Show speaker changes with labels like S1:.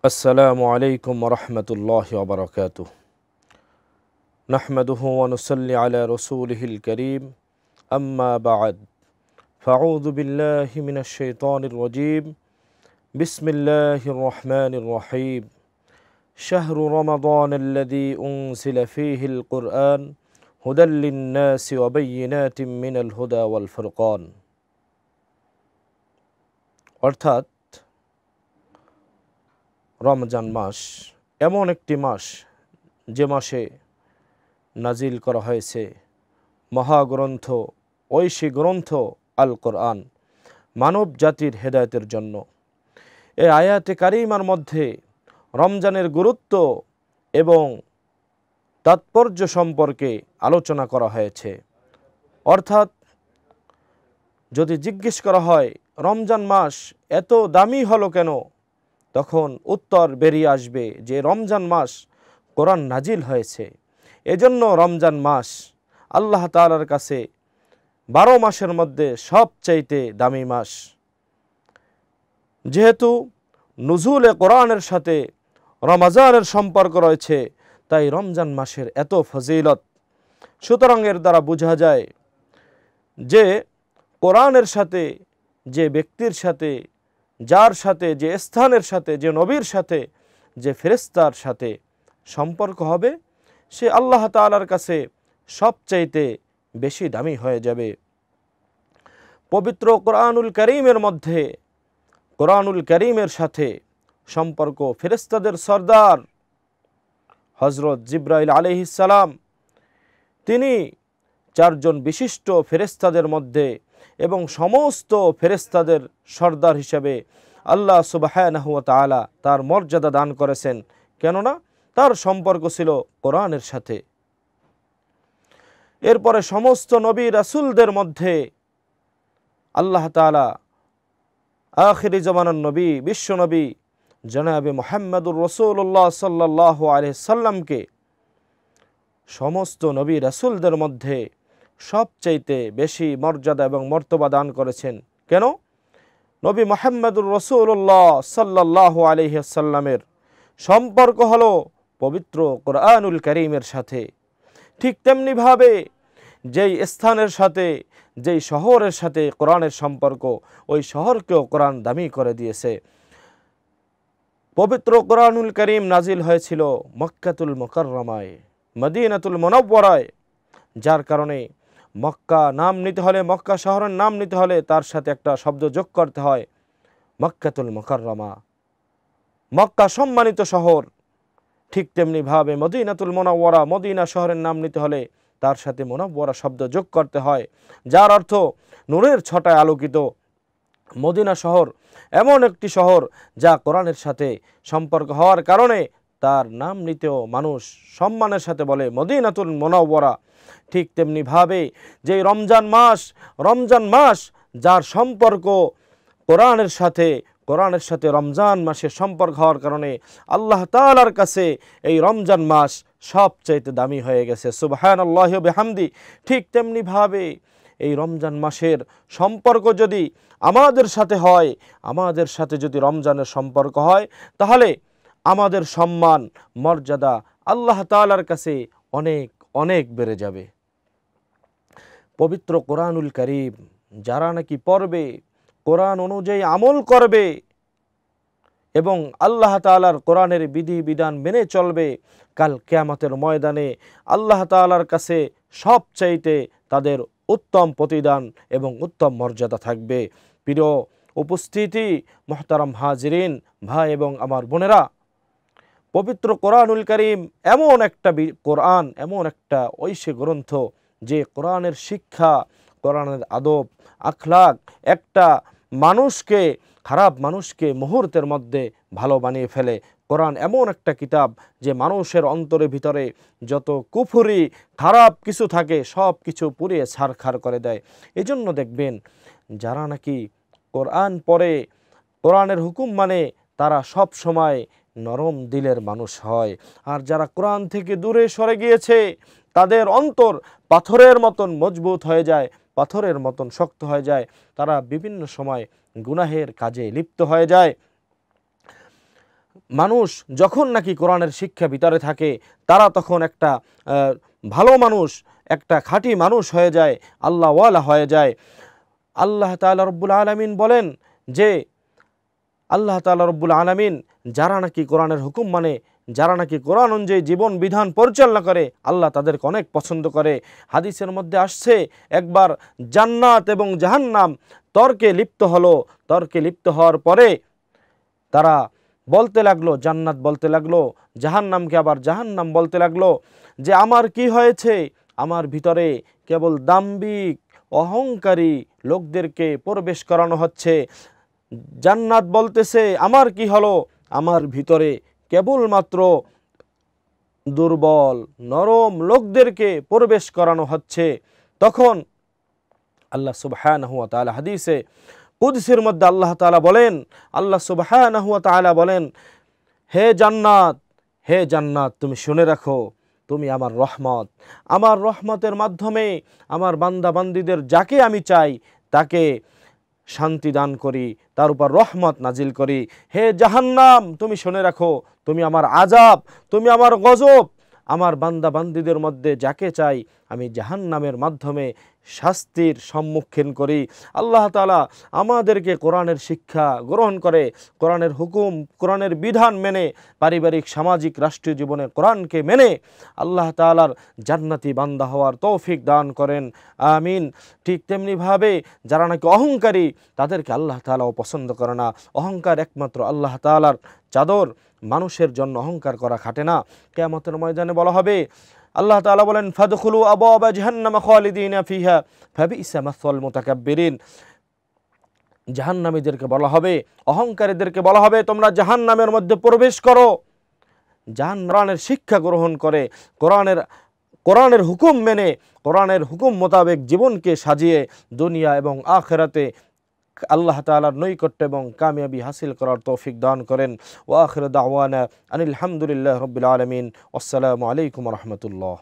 S1: السلام عليكم ورحمة الله وبركاته. نحمده ونصلي على رسوله الكريم. أما بعد، فأعوذ بالله من الشيطان الرجيم. بسم الله الرحمن الرحيم. شهر رمضان الذي أنزل فيه القرآن هدى للناس وبينات من الهدى والفرقان. অর্থাৎ রমজান মাস এমন একটি মাস যে মাসে নাজিল করা হয়েছে মহাগ্রন্থ, ঐশী গ্রন্থ আল কোরআন, মানব জাতির হেদায়েতের জন্য। এই আয়াতে কারিমার মধ্যে রমজানের গুরুত্ব এবং তাৎপর্য সম্পর্কে আলোচনা করা হয়েছে। অর্থাৎ যদি জিজ্ঞেস করা হয় রমজান মাস এত দামি হলো কেন, তখন উত্তর বেরিয়ে আসবে যে রমজান মাস কোরআন নাজিল হয়েছে, এজন্য রমজান মাস আল্লাহ তাআলার কাছে 12 মাসের মধ্যে সবচাইতে দামি মাস। যেহেতু নুজুলে কোরআনের সাথে রমজানের সম্পর্ক রয়েছে, তাই রমজান মাসের এত ফজিলত। সুতরাং এর দ্বারা বোঝা যায় যে কোরআনের সাথে, যে ব্যক্তির সাথে, যার সাথে, যে স্থানের সাথে, যে নবীর সাথে, যে ফেরেশতার সাথে সম্পর্ক হবে, সে আল্লাহ তাআলার কাছে সবচাইতে বেশি দামি হয়ে যাবে। পবিত্র কোরআনুল কারীমের মধ্যে কোরআনুল কারীমের সাথে সম্পর্ক ফেরেশতাদের সরদার হযরত জিবরাইল আলাইহিস সালাম, তিনি 4 জন বিশিষ্ট ফেরেশতাদের মধ্যে এবং সমস্ত ফেরেশতাদের সরদার হিসেবে আল্লাহ সুবহানাহু ওয়া তাআলা তার মর্যাদা দান করেছেন, কেননা তার সম্পর্ক ছিল কোরআনের সাথে। এরপরে সমস্ত নবী রাসূলদের মধ্যে আল্লাহ তাআলা আখিরি জামানার নবী, বিশ্ব নবী জনাবে মুহাম্মদুর রাসূলুল্লাহ সাল্লাল্লাহু আলাইহি সাল্লামকে সমস্ত নবী রাসূলদের মধ্যে সবচাইতে বেশি মর্যাদা এবং মর্তবা দান করেছেন। কেন? নবী মুহাম্মদুর রাসূলুল্লাহ সাল্লাল্লাহু আলাইহি সাল্লামের সম্পর্ক হলো পবিত্র কোরআনুল কারীমের সাথে। ঠিক তেমনিভাবে যেই স্থানের সাথে, যেই শহরের সাথে কোরআনের সম্পর্ক, ওই শহরকেও কোরআন দামি করে দিয়েছে। পবিত্র কোরআনুল কারীম নাজিল হয়েছিল মক্কাতুল মুকাররমায়, মদিনাতুল মুনাওয়ারায়, যার কারণে মক্কা নাম নিতে হলে, মক্কা শহরের নাম নিতে হলে তার সাথে একটা শব্দ যোগ করতে হয়, মক্কাতুল মুকাররমা, মক্কা সম্মানিত শহর। ঠিক তেমনিভাবে মদিনাতুল মুনাওয়ারা, মদিনা শহরের নাম নিতে হলে তার সাথে মুনাওয়ারা শব্দ যোগ করতে হয়, যার অর্থ নূরের ছটায় আলোকিত। মদিনা শহর এমন একটি শহর যা কোরআনের সাথে সম্পর্ক হওয়ার কারণে তার নাম নিতেও মানুষ সম্মানের সাথে বলে মদিনাতুল মুনাওয়ারা। ঠিক তেমনিভাবে যে রমজান মাস যার সম্পর্ক কোরআনের সাথে রমজান মাসের সম্পর্ক হওয়ার কারণে আল্লাহ তাআলার কাছে এই রমজান মাস সবচাইতে দামি হয়ে গেছে। সুবহানাল্লাহি ওয়া বিহামদি। ঠিক তেমনিভাবে এই রমজান মাসের সম্পর্ক যদি আমাদের সাথে হয়, আমাদের সাথে যদি রমজানের সম্পর্ক হয়, তাহলে আমাদের সম্মান, মর্যাদা আল্লাহ তাআলার কাছে অনেক অনেক বেড়ে যাবে। পবিত্র কোরআনুল কারীম যারা নাকি পড়বে, কোরআন অনুযায়ী আমল করবে এবং আল্লাহ তাআলার কোরআনের বিধি বিধান মেনে চলবে, কাল কিয়ামতের ময়দানে আল্লাহ তাআলার কাছে সবচাইতে তাদের উত্তম প্রতিদান এবং উত্তম মর্যাদা থাকবে। প্রিয় উপস্থিতি, মুহতারাম হাজিরিন, ভাই এবং আমার বোনেরা, পবিত্র কোরআনুল কারীম এমন একটা ঐশী গ্রন্থ যে কোরআনের শিক্ষা, কোরআনের আদব, আখলাক একটা খারাপ মানুষকে মুহূর্তের মধ্যে ভালো বানিয়ে ফেলে। কোরআন এমন একটা কিতাব যে মানুষের অন্তরের ভিতরে যত কুফরি, খারাপ কিছু থাকে সব কিছু পুড়িয়ে ছারখার করে দেয়। এজন্য দেখবেন যারা নাকি কোরআন পড়ে, কোরআনের হুকুম মানে, তারা সব সময় নরম দিলের মানুষ হয়। আর যারা কোরআন থেকে দূরে সরে গিয়েছে, তাদের অন্তর পাথরের মতন মজবুত হয়ে যায়, পাথরের মতন শক্ত হয়ে যায়, তারা বিভিন্ন সময় গুনাহের কাজে লিপ্ত হয়ে যায়। মানুষ যখন নাকি কোরআনের শিক্ষা ভিতরে থাকে তারা তখন একটা ভালো মানুষ, একটা খাঁটি মানুষ হয়ে যায়, আল্লাহওয়ালা হয়ে যায়। আল্লাহ তাআলা রব্বুল আলামিন বলেন যে আল্লাহ তাআলা রব্বুল আলামিন যারা নাকি কোরআনের হুকুম মানে, যারা নাকি কোরআন অনুযায়ী জীবন বিধান পরিচালনা করে, আল্লাহ তাদেরকে অনেক পছন্দ করে। হাদিসের মধ্যে আসছে একবার জান্নাত এবং জাহান্নাম তর্কে লিপ্ত হলো। তর্কে লিপ্ত হওয়ার পরে তারা বলতে লাগলো, জান্নাত বলতে লাগলো জাহান্নামকে, আবার জাহান্নাম বলতে লাগলো যে আমার কি হয়েছে, আমার ভিতরে কেবল দাম্ভিক অহংকারী লোকদেরকে প্রবেশ করানো হচ্ছে। জান্নাত বলতেছে আমার কি হলো, আমার ভিতরে কেবলমাত্র দুর্বল নরম লোকদেরকে প্রবেশ করানো হচ্ছে। তখন আল্লাহ সুবহানাহু ওয়া তাআলা হাদিসে কুদসির মধ্যে আল্লাহ তাআলা বলেন, আল্লাহ সুবহানাহু ওয়া তাআলা বলেন, হে জান্নাত, হে জান্নাত তুমি শুনে রাখো, তুমি আমার রহমত, আমার রহমতের মাধ্যমে আমার বান্দা বান্দীদের যাকে আমি চাই তাকে শান্তি দান করি, তার উপর রহমত নাজিল করি। হে জাহান্নাম তুমি শুনে রাখো, তুমি আমার আযাব, তুমি আমার গজব, আমার বান্দা বান্দীদের মধ্যে যাকে চাই আমি জাহান্নামের মাধ্যমে শাস্তির সম্মুখীন করি। আল্লাহ তাআলা আমাদেরকে কোরআনের শিক্ষা গ্রহণ করে, কোরআনের হুকুম, কোরআনের বিধান মেনে পারিবারিক সামাজিক রাষ্ট্রীয় জীবনে কোরআনকে মেনে আল্লাহ তাআলার জান্নাতি বান্দা হওয়ার তৌফিক দান করেন, আমিন। ঠিক তেমনিভাবে যারা নাকি অহংকারী তাদেরকে আল্লাহ তাআলাও পছন্দ করে না। অহংকার একমাত্র আল্লাহ তাআলার চাদর, মানুষের জন্য অহংকার করা খাটে না। কিয়ামতের ময়দানে বলা হবে, আল্লাহ তাআলা বলেন ফাদখুলু আবওয়াবা জাহান্নামা খালিদিনা ফিহা ফাবিসা মাসওয়াল মুতাকাব্বিরিন। জাহান্নামীদেরকে বলা হবে, অহংকারীদেরকে বলা হবে তোমরা জাহান্নামের মধ্যে প্রবেশ করো। কোরআনের শিক্ষা গ্রহণ করে, কোরআনের হুকুম মেনে, কোরআনের হুকুম মোতাবেক জীবনকে সাজিয়ে দুনিয়া এবং আখিরাতে আল্লাহ তাআলার নৈকট্য এবং কামিয়াবি হাসিল করার তৌফিক দান করেন। ওয়া আখিরু দাওয়ানা আনিল হামদুলিল্লাহি রাব্বিল আলামিন। আসসালামু আলাইকুম ওয়া রাহমাতুল্লাহ।